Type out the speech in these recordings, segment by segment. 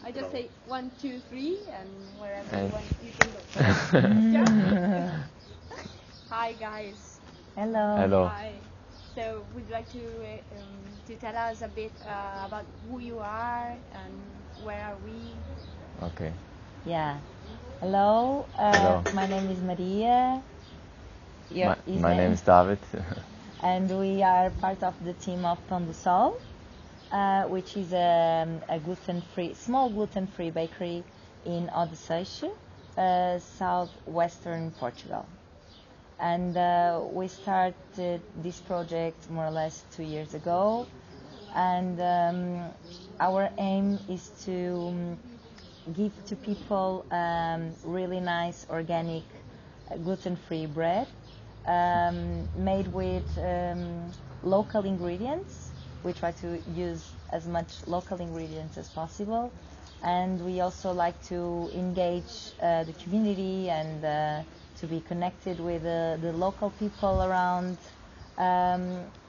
I just say 1, 2, 3, and wherever you can go. Yeah. Hi guys. Hello. Hello. Hi. So would you like to tell us a bit about who you are and where are we? Okay. Yeah. Hello. Hello. My name is Maria. My name is David. And we are part of the team of Pão do Sol, which is a small gluten-free bakery in Odeceixe, southwestern Portugal. And we started this project more or less 2 years ago. And our aim is to give to people really nice organic gluten-free bread made with local ingredients. We try to use as much local ingredients as possible, and we also like to engage the community and to be connected with the local people around.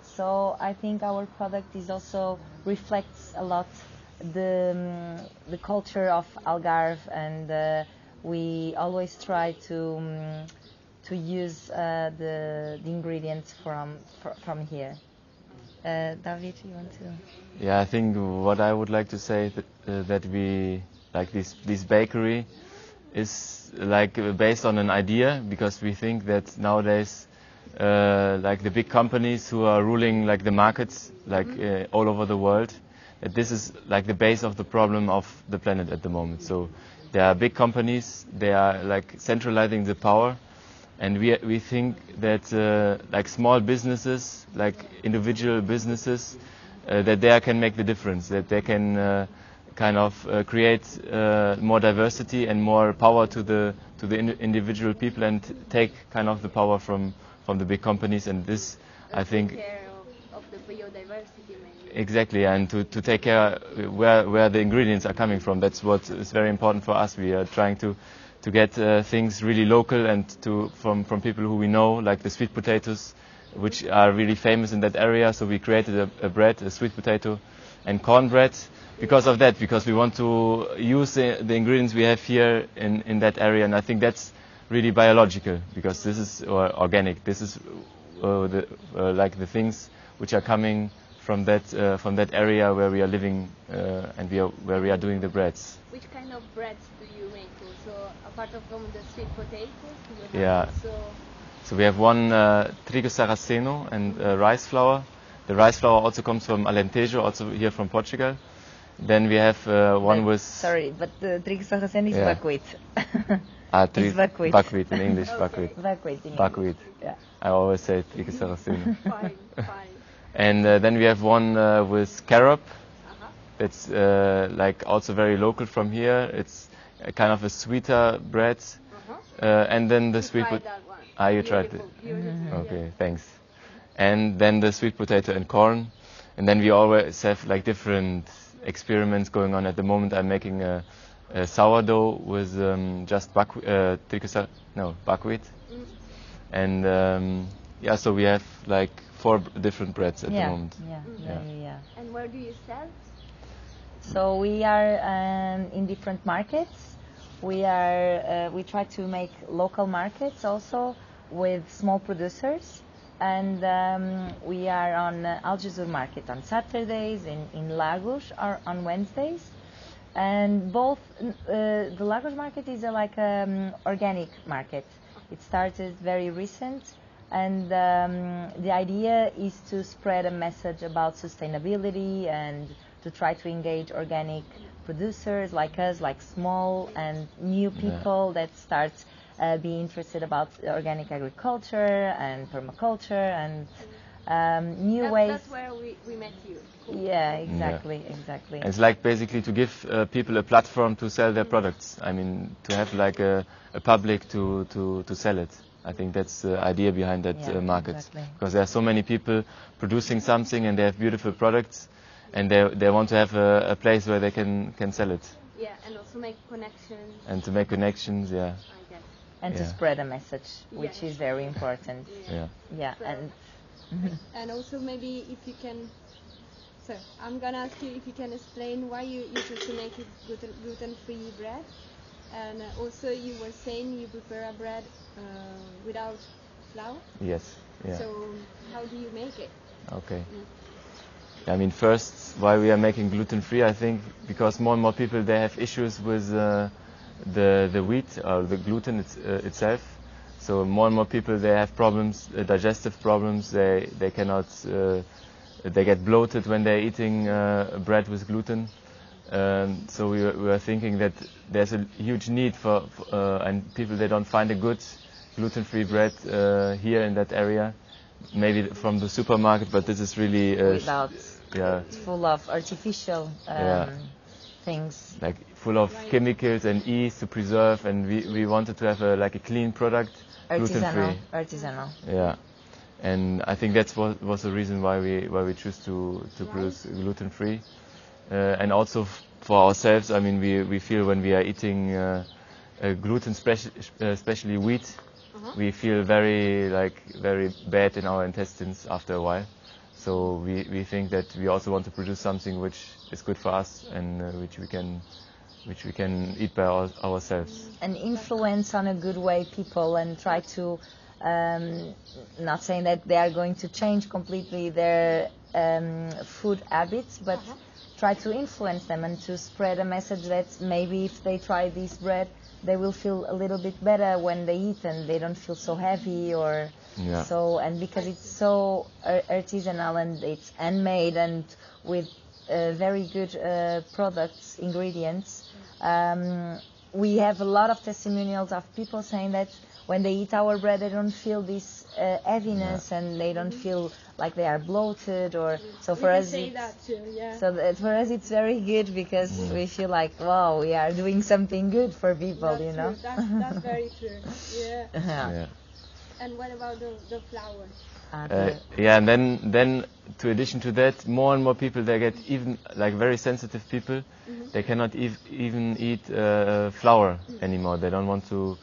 So I think our product is also reflects a lot the culture of Algarve, and we always try to use the ingredients from here. David, you want to? Yeah, I think what I would like to say that we like this bakery is like based on an idea, because we think that nowadays like the big companies who are ruling like the markets like all over the world, that this is like the base of the problem of the planet at the moment. So there are big companies, they are like centralizing the power. And we think that like small businesses, like individual businesses, that they can make the difference, that they can kind of create more diversity and more power to the individual people, and take kind of the power from the big companies. And this, I think, take care of the biodiversity maybe. Exactly, and to take care where the ingredients are coming from. That's what is very important for us. We are trying to get things really local and from people who we know, like the sweet potatoes, which are really famous in that area. So we created a bread, a sweet potato and cornbread, because of that, because we want to use the ingredients we have here in that area. And I think that's really biological, because this is organic. This is like the things which are coming from that area where we are living and where we are doing the breads. Which kind of breads do you make? So apart from the sweet potatoes, you Yeah. have also... So we have one trigo sarraceno and rice flour. The rice flour also comes from Alentejo, also here from Portugal. Then we have one with... Sorry, but the trigo sarraceno is buckwheat. It's buckwheat. Buckwheat in English, Okay. buckwheat. Buckwheat in English. Buckwheat. Yeah. I always say trigo sarraceno. Fine. And then we have one with carob. Uh-huh. It's like also very local from here. It's a kind of a sweeter bread. And then the sweet potato. That one. Ah, you tried it. Beautiful. Okay, Yeah. thanks. And then the sweet potato and corn. And then we always have like different experiments going on. At the moment I'm making a sourdough with just buckwheat. And yeah, so we have like 4 different breads at the moment. Yeah. And where do you sell? So we are in different markets. We try to make local markets also with small producers, and we are on Algesur market on Saturdays, in Lagos on Wednesdays, and both the Lagos market is like organic market. It started very recent, and the idea is to spread a message about sustainability and to try to engage organic producers like us, like small and new people that start being interested about organic agriculture and permaculture and new ways. That's where we met you. Cool. Yeah, exactly. And it's like basically to give people a platform to sell their products. I mean, to have like a public to sell it. I think that's the idea behind that market. Exactly. Because there are so many people producing something and they have beautiful products, and they want to have a place where they can sell it. Yeah, and also make connections. And to make connections, I guess. And to spread a message, which is very important. Yeah. Yeah, so, and and also maybe if you can So I'm gonna ask you if you can explain why you choose to make it gluten-free bread, and also you were saying you prefer a bread without flour. Yes. Yeah. So how do you make it? Okay. I mean, first, why we are making gluten-free, I think, because more and more people, they have issues with the wheat or the gluten itself. So more and more people, they have problems, digestive problems. They cannot, they get bloated when they're eating bread with gluten. So we were thinking that there's a huge need for and people, they don't find a good gluten-free bread here in that area. Maybe from the supermarket, but this is really Without, yeah, it's full of artificial things. like full of chemicals and yeast to preserve, and we wanted to have like a clean product, gluten-free. Artisanal. Yeah, and I think that's was the reason why we choose to produce gluten-free, and also for ourselves. I mean, we feel when we are eating gluten, especially wheat, we feel very bad in our intestines after a while. So we think that we also want to produce something which is good for us and which we can eat by ourselves. And influence on a good way people, and try to, not saying that they are going to change completely their food habits, but try to influence them and to spread a message that maybe if they try this bread, they will feel a little bit better when they eat, and they don't feel so heavy or so. And because it's so artisanal and it's handmade and with very good products, ingredients, we have a lot of testimonials of people saying that when they eat our bread, they don't feel this heaviness and they don't feel like they are bloated or so. For us, for us it's very good because we feel like, wow, we are doing something good for people. That's you know. True. That's very true. Yeah. Yeah. And what about the flour? Yeah, and then to addition to that, more and more people, they get even like very sensitive people. They cannot even eat flour anymore. They don't want to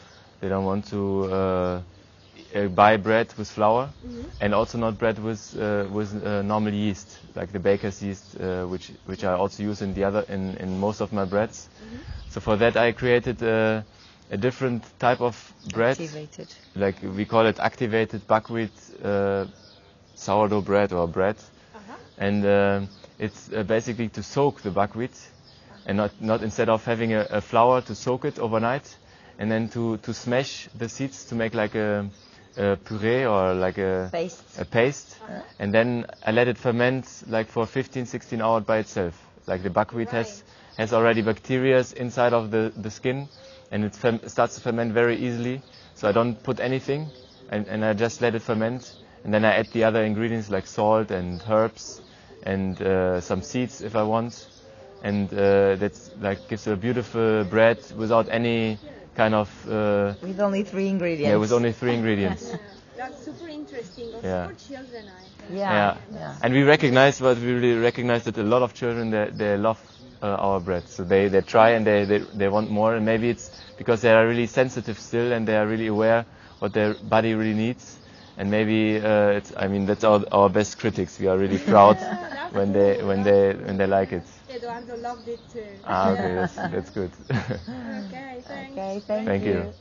buy bread with flour, and also not bread with normal yeast, like the baker's yeast, which I also use in most of my breads. So for that, I created a different type of bread. Activated. Like we call it activated buckwheat sourdough bread or bread, and it's basically to soak the buckwheat, and not instead of having a flour to soak it overnight, and then to smash the seeds to make like a puree or like a paste, and then I let it ferment like for 15-16 hours by itself. Like the buckwheat has already bacteria inside of the skin, and it starts to ferment very easily. So I don't put anything, and I just let it ferment, and then I add the other ingredients like salt and herbs and some seeds if I want, and that's like gives a beautiful bread without any kind of with only 3 ingredients. Yeah, with only 3 ingredients. That's super interesting, also for children, I think. Yeah. And we really recognize that a lot of children they love our bread, so they try and they want more, and maybe it's because they are really sensitive still and they are really aware what their body really needs, and maybe that's our best critics. We are really proud when they like it. Eduardo loved it too. Okay, that's good. Okay, thanks. Okay, thank you.